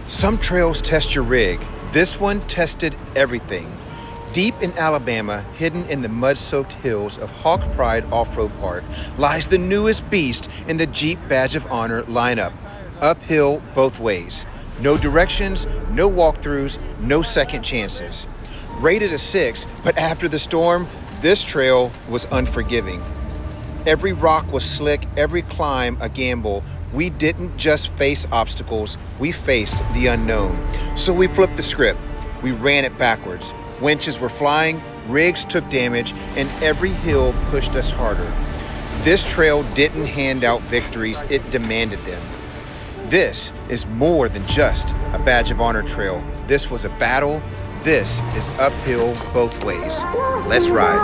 Some trails test your rig. This one tested everything. Deep in Alabama, hidden in the mud-soaked hills of Hawk Pride Off-Road Park, lies the newest beast in the Jeep Badge of Honor lineup. Uphill both ways. No directions, no walkthroughs, no second chances. Rated a 6, but after the storm, this trail was unforgiving. Every rock was slick, every climb a gamble. We didn't just face obstacles, we faced the unknown. So we flipped the script. We ran it backwards. Winches were flying, rigs took damage, and every hill pushed us harder. This trail didn't hand out victories, it demanded them. This is more than just a Badge of Honor trail. This was a battle. This is uphill both ways. Let's ride.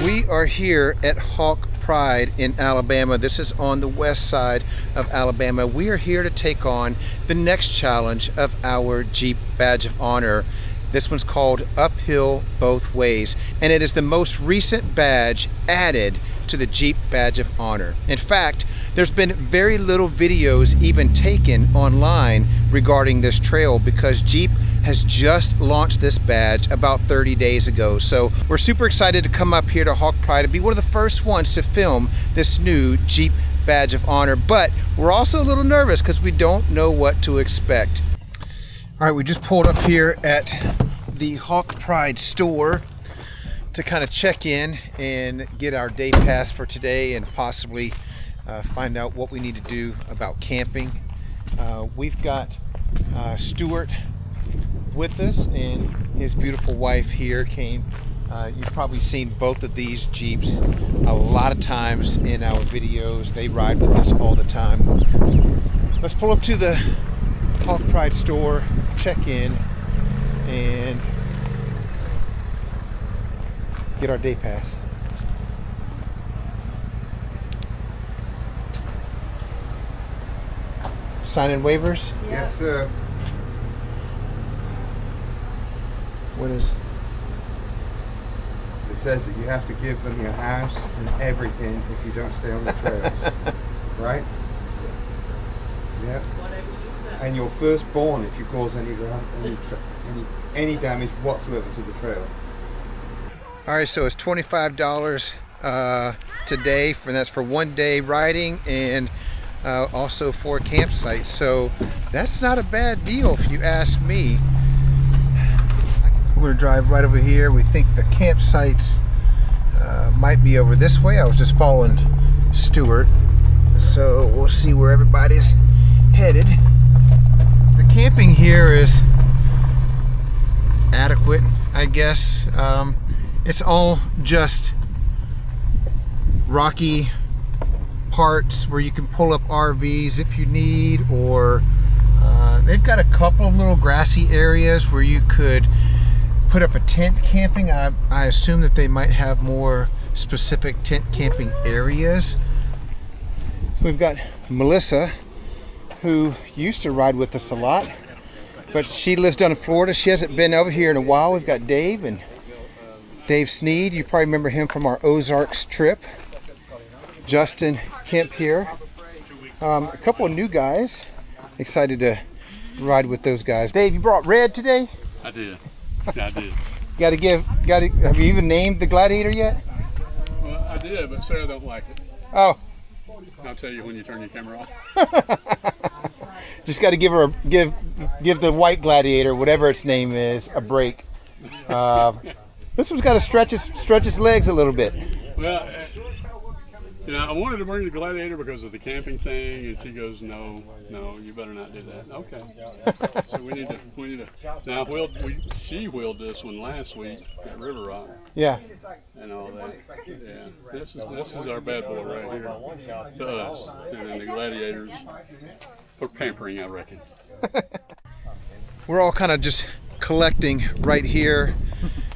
We are here at Hawk Pride in Alabama. This is on the west side of Alabama. We are here to take on the next challenge of our Jeep Badge of Honor. This one's called Uphill Both Ways, and it is the most recent badge added to the Jeep Badge of Honor. In fact, there's been very little videos even taken online regarding this trail because Jeep has just launched this badge about 30 days ago. So we're super excited to come up here to Hawk Pride and be one of the first ones to film this new Jeep Badge of Honor, but we're also a little nervous because we don't know what to expect. All right, we just pulled up here at the Hawk Pride store to kind of check in and get our day pass for today and possibly find out what we need to do about camping. We've got Stuart with us and his beautiful wife here came. You've probably seen both of these Jeeps a lot of times in our videos. They ride with us all the time. Let's pull up to the Hawk Pride store, check in, and get our day pass. Sign in waivers? Yes, sir. What is? It says that you have to give them your house and everything if you don't stay on the trails. Right? Yep. And your firstborn if you cause any damage whatsoever to the trail. All right, so it's $25 today, and that's for 1 day riding and also 4 campsites. So that's not a bad deal if you ask me. We're gonna drive right over here. We think the campsites might be over this way. I was just following Stuart, so we'll see where everybody's headed. The camping here is adequate, I guess. It's all just rocky parts where you can pull up RVs if you need, or they've got a couple of little grassy areas where you could put up a tent camping. I assume that they might have more specific tent camping areas. So we've got Melissa, who used to ride with us a lot, but she lives down in Florida. She hasn't been over here in a while. We've got Dave and Dave Sneed. You probably remember him from our Ozarks trip. Justin Kemp here. A couple of new guys. Excited to ride with those guys. Dave, you brought red today? I did. I did. Have you even named the Gladiator yet? Well, I did, but Sarah don't like it. Oh. I'll tell you when you turn your camera off. Just got to give the white Gladiator, whatever its name is, a break. This one's got to stretch its legs a little bit. Well, I wanted to bring the Gladiator because of the camping thing, and she goes, no, you better not do that. Okay. So we need to. Now, she wheeled this one last week at River Rock. Yeah. And all that. Yeah. This is our bad boy right here to us, and then the Gladiators for pampering, I reckon. We're all kind of just collecting right here,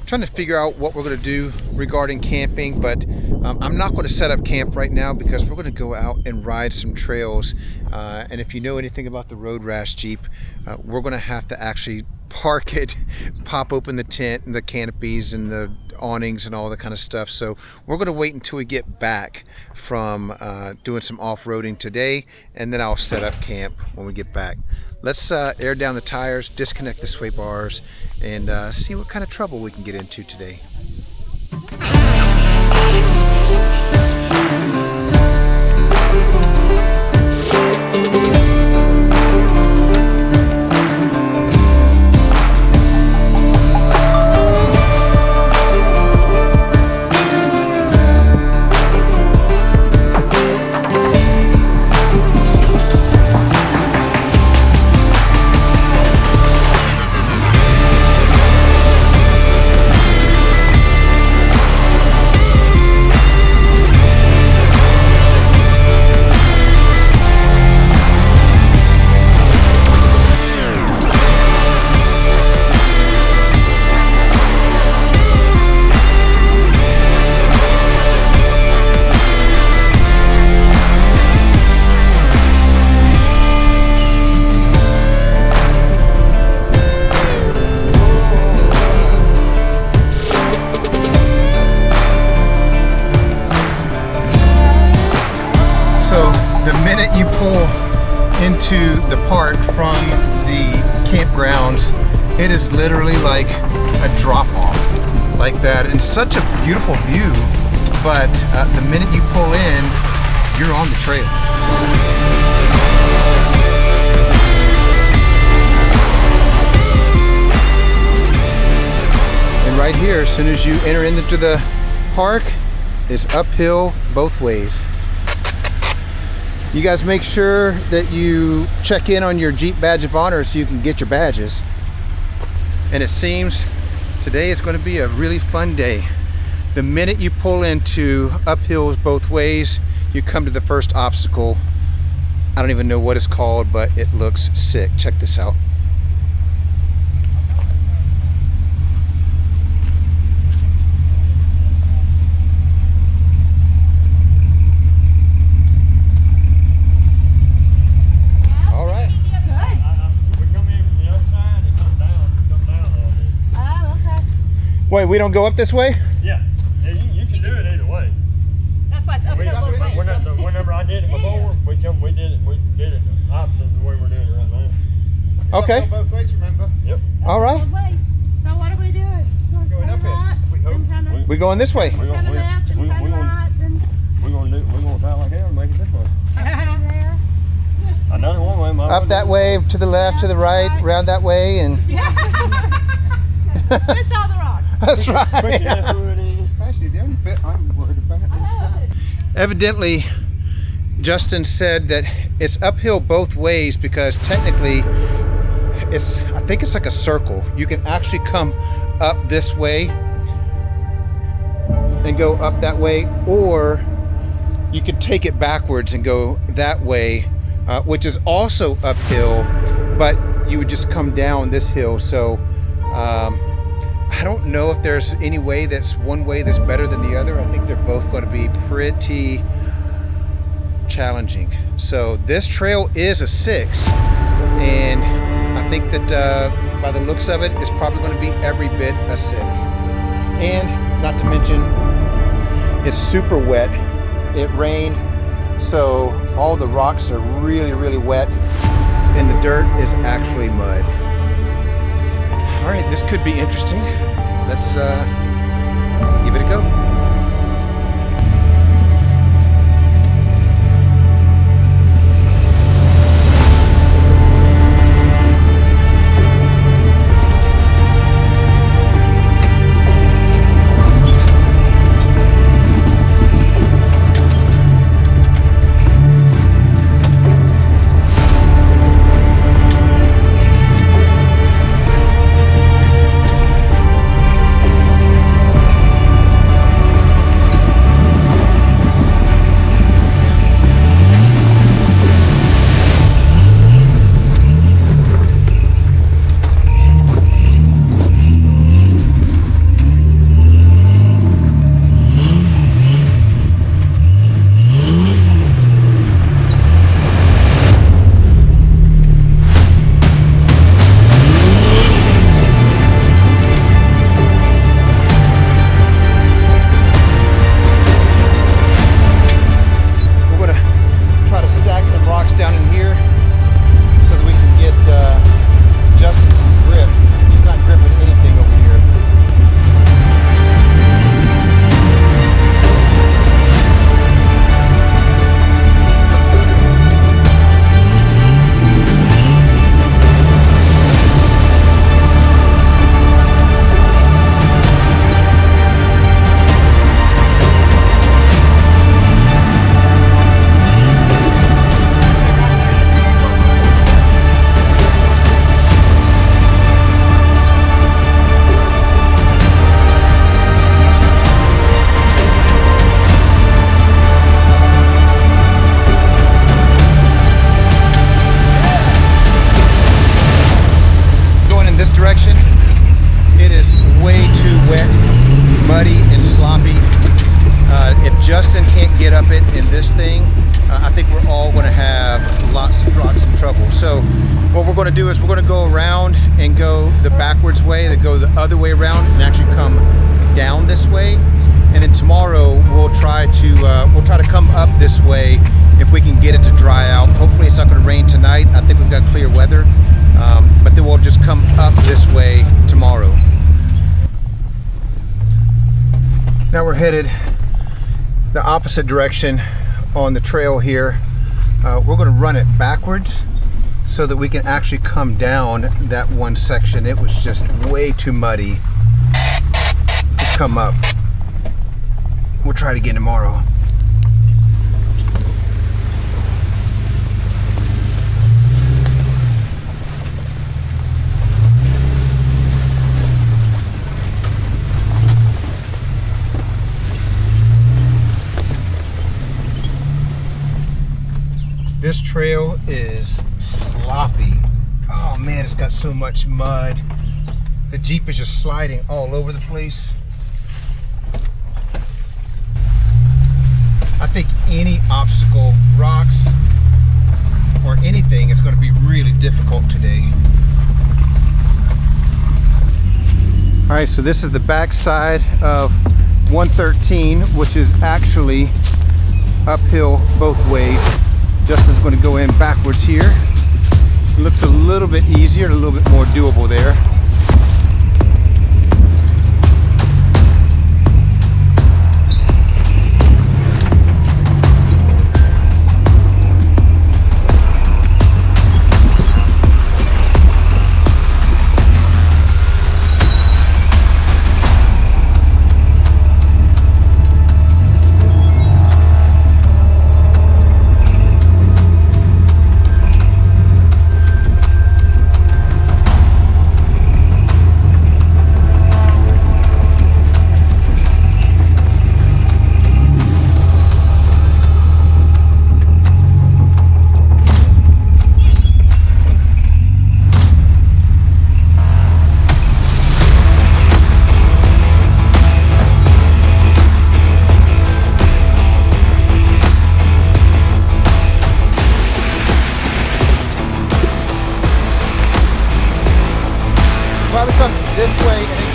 trying to figure out what we're going to do regarding camping, but I'm not going to set up camp right now because we're going to go out and ride some trails. And if you know anything about the road rash Jeep, we're going to have to actually park it, pop open the tent and the canopies and the awnings and all that kind of stuff. So we're going to wait until we get back from doing some off-roading today, and then I'll set up camp when we get back. Let's air down the tires, disconnect the sway bars, and see what kind of trouble we can get into today. You pull into the park from the campgrounds, it is literally like a drop-off like that. It's such a beautiful view, but the minute you pull in, you're on the trail. And right here, as soon as you enter into the park, is uphill both ways. You guys make sure that you check in on your Jeep badge of honor so you can get your badges. And it seems today is going to be a really fun day. The minute you pull into uphills both ways, you come to the first obstacle. I don't even know what it's called, but it looks sick. Check this out. Wait, we don't go up this way? Yeah, you can do it either way. That's why it's uphill both ways. Whenever I did it before, we did it the opposite of the way we're doing it right now. Okay. Uphill both ways, remember? Yep. All right. Both ways. So what are we doing? Going up it. We hope. We're going this way. We're gonna try like hell and make it this way. I done it one way. Up that way, to the left, to the right, round that way, and Miss all the rocks. that's right. Actually, the only bit I'm worried about is that. Evidently, Justin said that it's uphill both ways because technically I think it's like a circle. You can actually come up this way and go up that way, or you could take it backwards and go that way, which is also uphill, but you would just come down this hill. So I don't know if there's any way that's one way that's better than the other. I think they're both going to be pretty challenging. So this trail is a 6, and I think that by the looks of it, it's probably going to be every bit a 6. And not to mention, it's super wet. It rained, so all the rocks are really, really wet, and the dirt is actually mud. All right, this could be interesting. Let's give it a go. get up it in this thing, I think we're all going to have lots of trouble. So what we're going to do is we're going to go around and go the backwards way, then go the other way around and actually come down this way. And then tomorrow we'll try to come up this way if we can get it to dry out. Hopefully it's not going to rain tonight. I think we've got clear weather, but then we'll just come up this way tomorrow. Now we're headed the opposite direction on the trail here. We're going to run it backwards so that we can actually come down that one section. It was just way too muddy to come up. We'll try it again tomorrow. This trail is sloppy. Oh man, it's got so much mud. The Jeep is just sliding all over the place. I think any obstacle, rocks, or anything is going to be really difficult today. All right, so this is the back side of 113, which is actually uphill both ways. Justin's going to go in backwards here. It looks a little bit easier and a little bit more doable there. Probably come this way and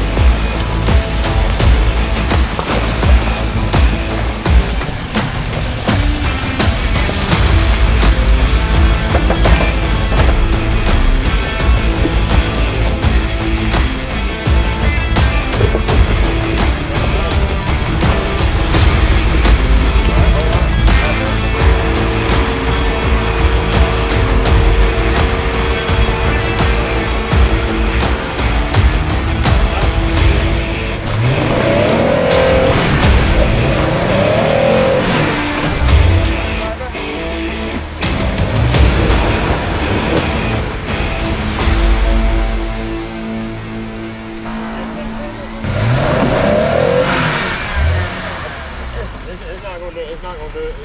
It's not gonna do it.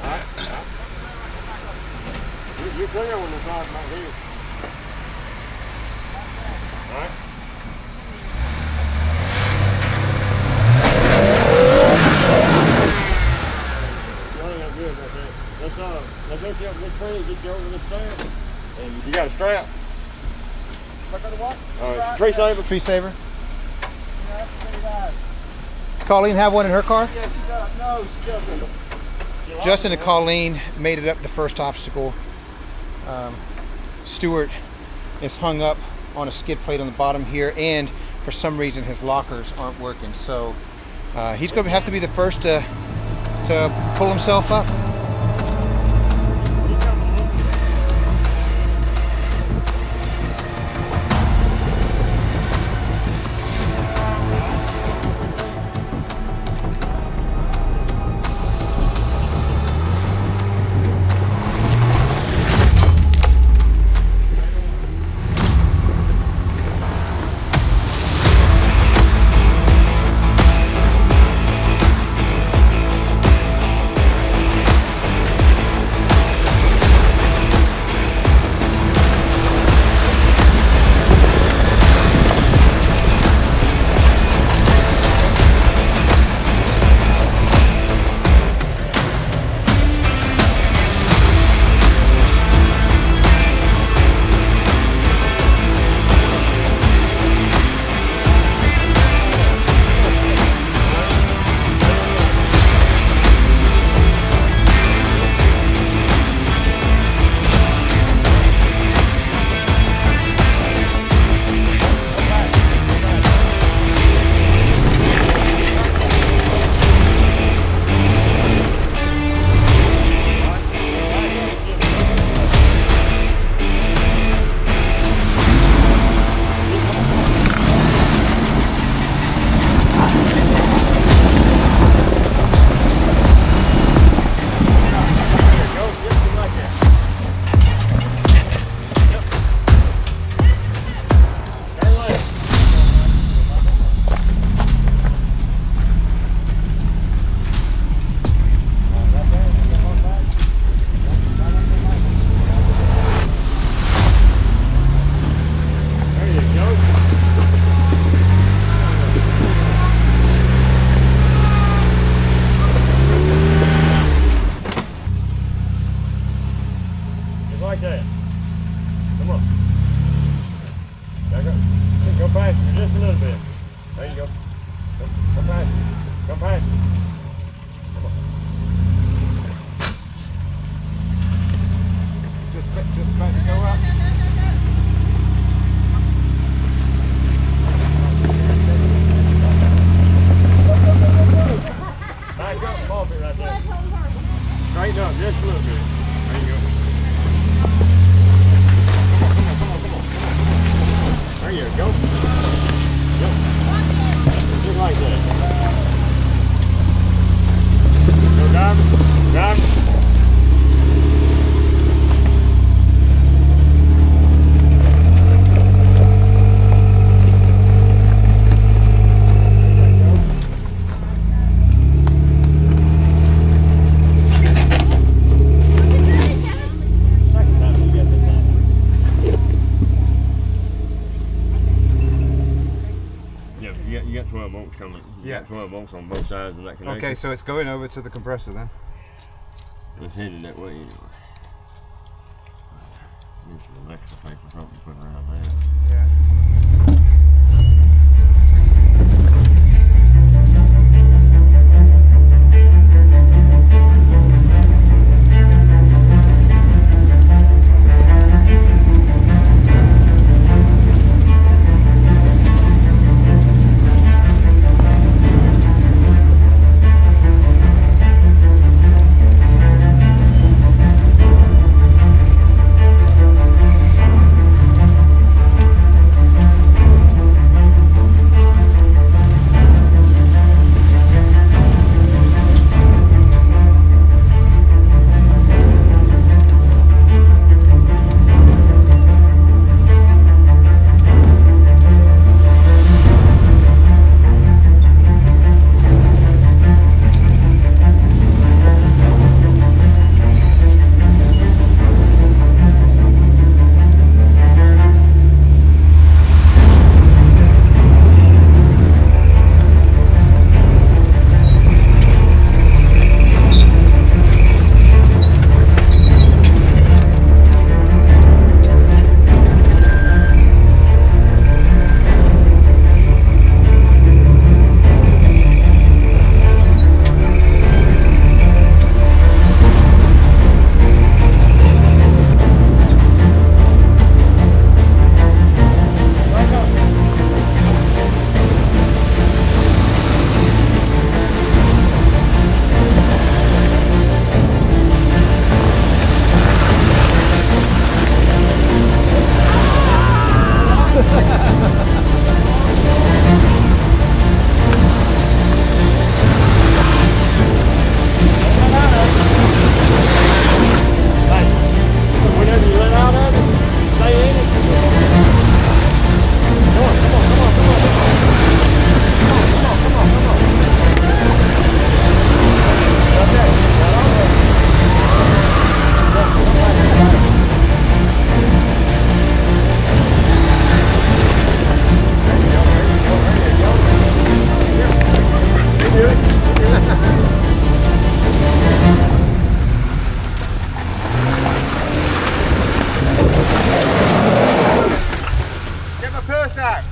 Alright. You're clear when the side's not here. Alright. Good right there. Let's hook you up with this tree, get you over this stand. And you got a strap? Look at the what? It's a tree saver. tree saver. Yeah, that's pretty nice. Does Colleen have one in her car? Yeah, she does. No, she doesn't. Justin and Colleen made it up the first obstacle. Stuart is hung up on a skid plate on the bottom here, and for some reason his lockers aren't working. So he's going to have to be the first to pull himself up. come on. Back up. Go faster just a little bit. There you go. Go faster. Go faster. Come on. Just about to go up. Back up, come on, right there. Straighten up just a little bit. There you go. There you go. Yep. Just like that. Go down, down. You got 12 volts coming. You got 12 volts on both sides of that connection. Okay, so it's going over to the compressor then. It's headed that way anyway. This is an extra paper something to put around there. Yeah.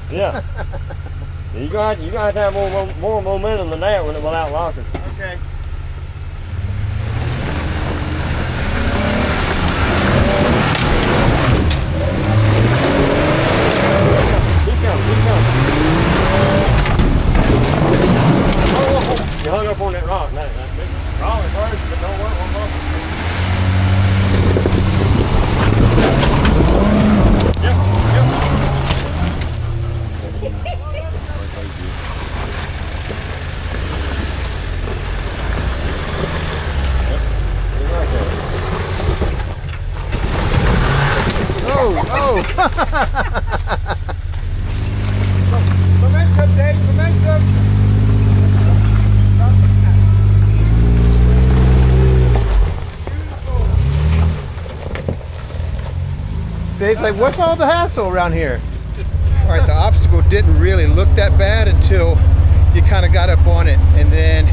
Yeah. You're going to have to have more momentum than that without locking. Okay. Keep coming. Oh, you hung up on that rock. That big rock at first, but don't work one more. Yep. Momentum, Dave, momentum. Dave's like, what's all the hassle around here? All right, the obstacle didn't really look that bad until you kind of got up on it, and then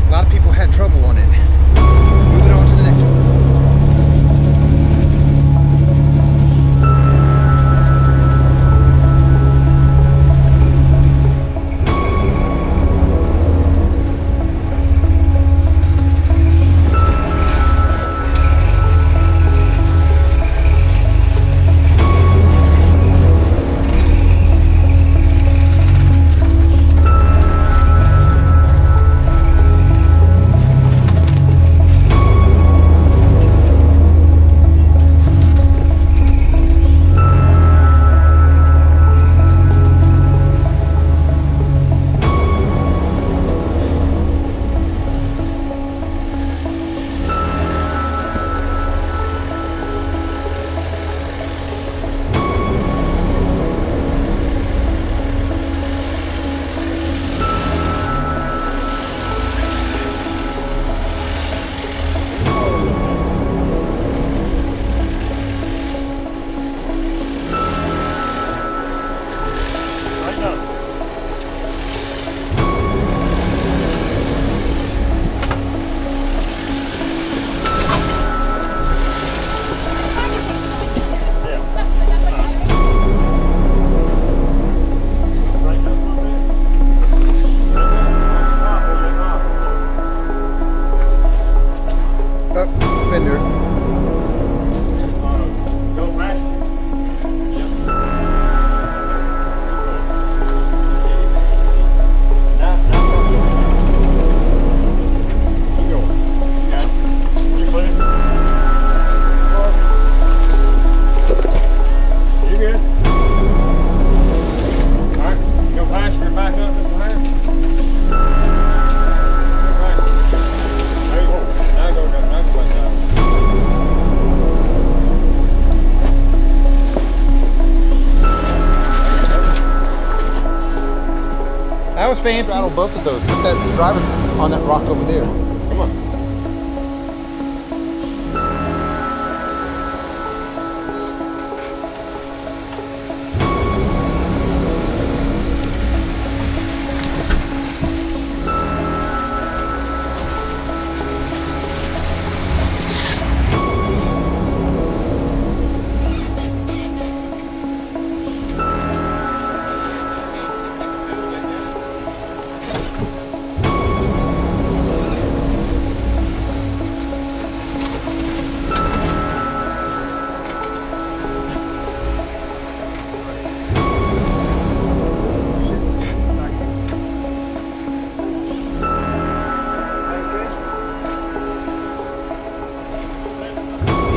a lot of people had trouble on it. Moving on to the next one. That was fancy. Straddle both of those. Put that driver on that rock over there. Come on.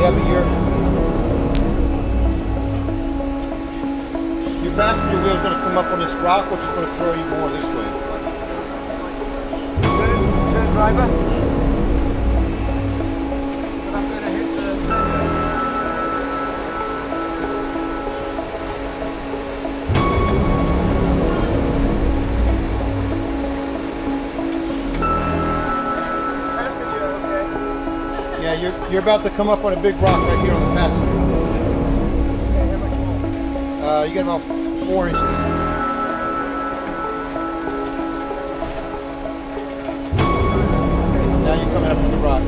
Yeah, but your passenger wheel's going to come up on this rock, which is going to throw you more this way. Turn driver. But I'm going to hit the fender. Passenger, okay. Yeah, you're about to come up on a big rock right here on the passenger. Okay, how much more? You got about 4 inches. Now you're coming up on the rock.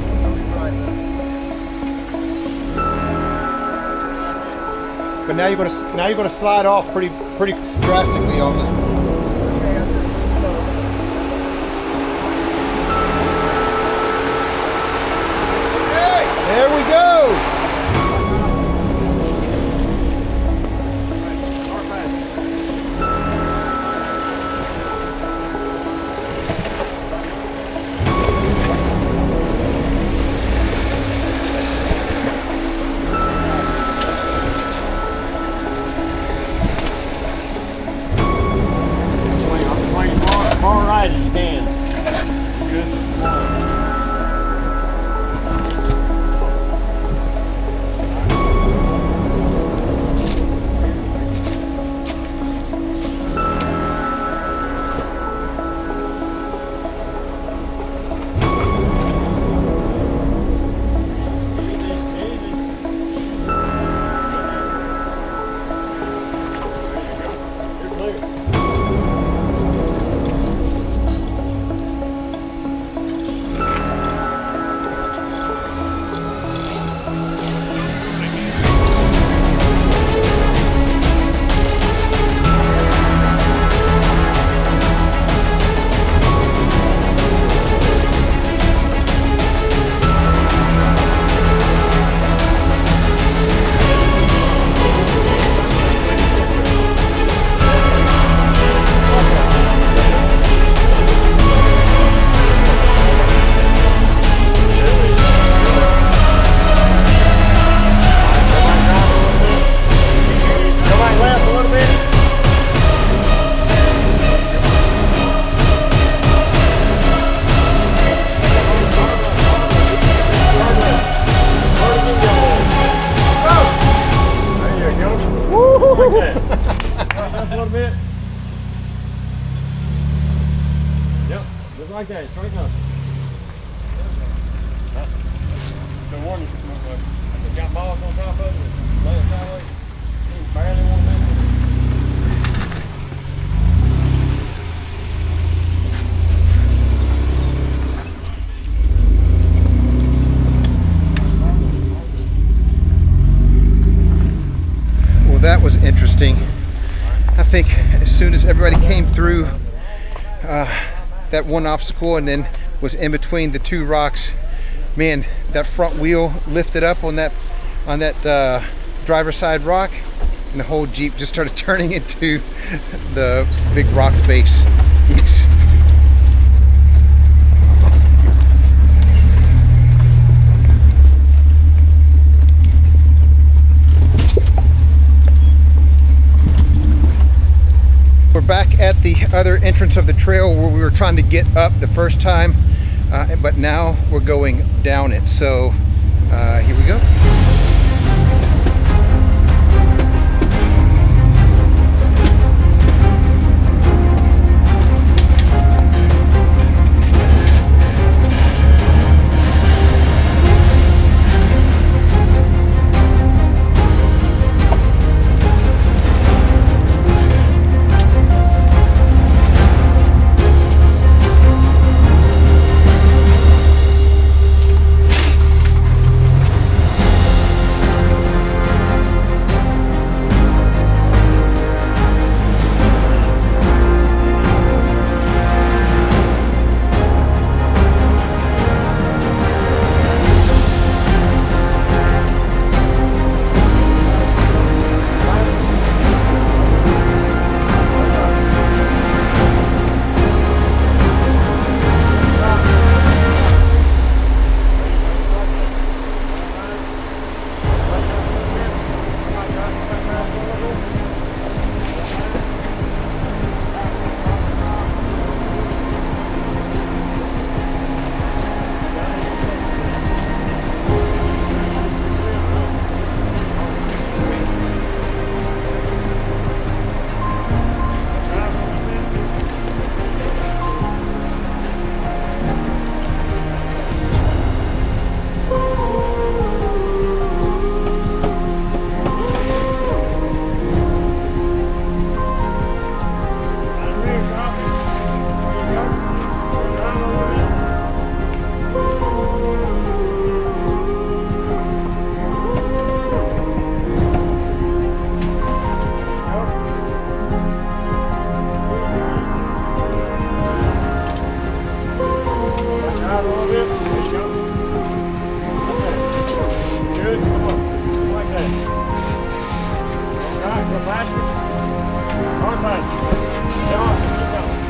But now you're gonna slide off pretty drastically on this. There we go. Swing far right as you can. Good. Like that. Up a little bit. Yep, just like that. Straighten up. The one that's got moss on top of it, lay it sideways. You barely want to mess with it. That was interesting. I think as soon as everybody came through that one obstacle and then was in between the two rocks, man, that front wheel lifted up on that driver's side rock, and the whole Jeep just started turning into the big rock face. Yeeks. We're back at the other entrance of the trail where we were trying to get up the first time, but now we're going down it. So here we go. Alright, go faster. Hard faster. Get off. Keep going.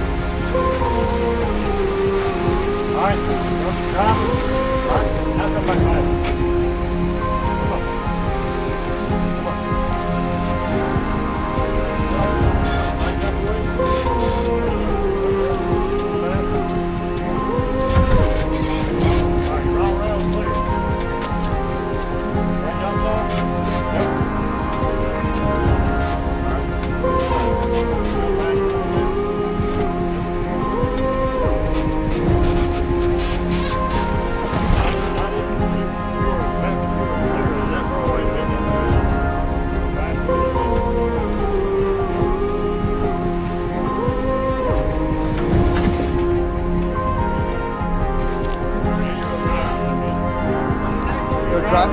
Alright, go drop. Alright, now come back faster. Come on. Come on. Right up the way. Alright, raw rails clear. Right down so. Yep. Go drive.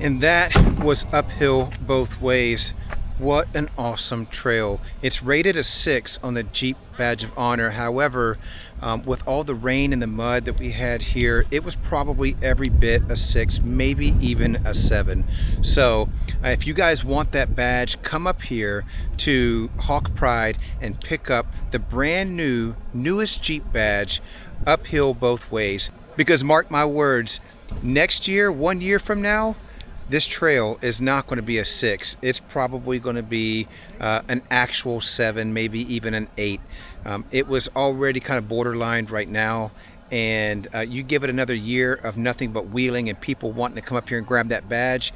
And that was uphill both ways. What an awesome trail. It's rated a 6 on the Jeep Badge of Honor. However, with all the rain and the mud that we had here, it was probably every bit a 6, maybe even a 7. So if you guys want that badge, come up here to Hawk Pride and pick up the brand new, newest Jeep badge, uphill both ways. Because mark my words, next year, 1 year from now, this trail is not going to be a 6. It's probably going to be an actual 7, maybe even an 8. It was already kind of borderline right now, and you give it another year of nothing but wheeling and people wanting to come up here and grab that badge,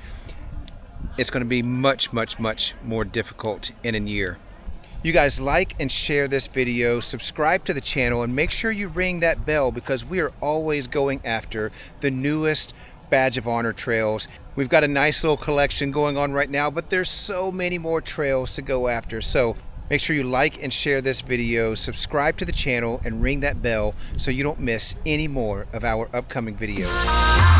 it's going to be much, much, much more difficult in a year. You guys like and share this video, subscribe to the channel, and make sure you ring that bell because we are always going after the newest Badge of Honor trails. We've got a nice little collection going on right now, but there's so many more trails to go after. So make sure you like and share this video, subscribe to the channel, and ring that bell so you don't miss any more of our upcoming videos.